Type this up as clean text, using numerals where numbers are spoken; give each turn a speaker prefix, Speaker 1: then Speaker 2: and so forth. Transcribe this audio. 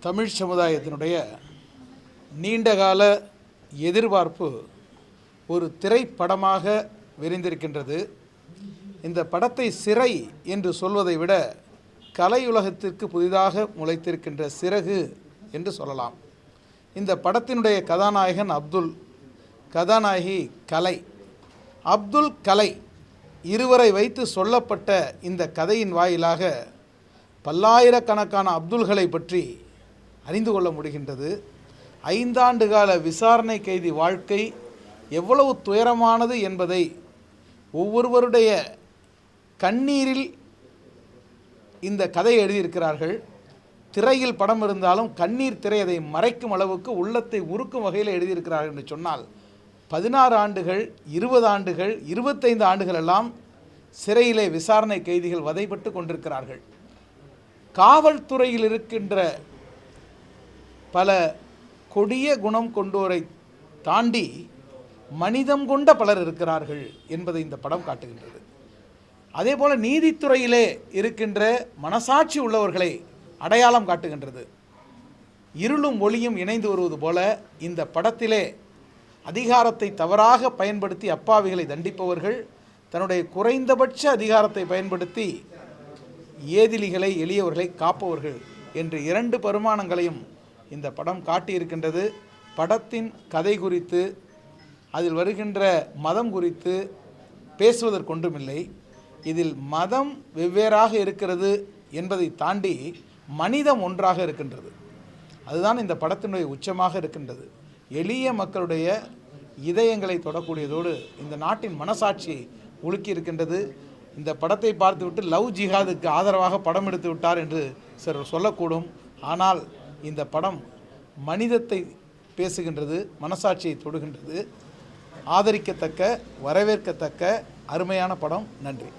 Speaker 1: தமிழ் சமுதாயத்தினுடைய நீண்டகால எதிர்பார்ப்பு ஒரு திரைப்படமாக விரிந்திருக்கின்றது. இந்த படத்தை சிறை என்று சொல்வதை விட கலையுலகத்திற்கு புதிதாக முளைத்திருக்கின்ற சிறகு என்று சொல்லலாம். இந்த படத்தினுடைய கதாநாயகன் அப்துல், கதாநாயகி கலை. அப்துல், கலை இருவரை வைத்து சொல்லப்பட்ட இந்த கதையின் வாயிலாக பல்லாயிரக்கணக்கான அப்துல்களை பற்றி அறிந்து கொள்ள முடிகின்றது. 5 ஆண்டு கால விசாரணை கைதி வாழ்க்கை எவ்வளவு துயரமானது என்பதை ஒவ்வொருவருடைய கண்ணீரில் இந்த கதையை எழுதியிருக்கிறார்கள். திரையில் படம் இருந்தாலும் கண்ணீர் திரை அதை மறைக்கும் அளவுக்கு உள்ளத்தை உருக்கும் வகையில் எழுதியிருக்கிறார்கள் என்று சொன்னால் 16 ஆண்டுகள், 20 ஆண்டுகள், 25 ஆண்டுகள் எல்லாம் சிறையிலே விசாரணை கைதிகள் வதைப்பட்டு கொண்டிருக்கிறார்கள். காவல்துறையில் இருக்கின்ற பல கொடிய குணம் கொண்டோரை தாண்டி மனிதம் கொண்ட பலர் இருக்கிறார்கள் என்பதை இந்த படம் காட்டுகின்றது. அதே போல் நீதித்துறையிலே இருக்கின்ற மனசாட்சி உள்ளவர்களை அடையாளம் காட்டுகின்றது. இருளும் ஒளியும் இணைந்து வருவது போல இந்த படத்திலே அதிகாரத்தை தவறாக பயன்படுத்தி அப்பாவிகளை தண்டிப்பவர்கள், தன்னுடைய குறைந்தபட்ச அதிகாரத்தை பயன்படுத்தி ஏதிலிகளை, எளியவர்களை காப்பவர்கள் என்று 2 பரிமாணங்களையும் இந்த படம் காட்டியிருக்கின்றது. படத்தின் கதை குறித்து, அதில் வருகின்ற மதம் குறித்து பேசுவதற்கொன்றுமில்லை. இதில் மதம் வெவ்வேறாக இருக்கிறது என்பதை தாண்டி மனிதம் ஒன்றாக இருக்கின்றது. அதுதான் இந்த படத்தினுடைய உச்சமாக இருக்கின்றது. எளிய மக்களுடைய இதயங்களை தொடக்கூடியதோடு இந்த நாட்டின் மனசாட்சியை உலுக்கி இருக்கின்றது. இந்த படத்தை பார்த்துவிட்டு லவ் ஜிஹாதுக்கு ஆதரவாக படம் எடுத்து விட்டார் என்று சிலர் சொல்லக்கூடும். ஆனால் இந்த படம் மனிதத்தை பேசுகின்றது, மனசாட்சியை தொடுகின்றது. ஆதரிக்கத்தக்க, வரவேற்கத்தக்க அருமையான படம். நன்றி.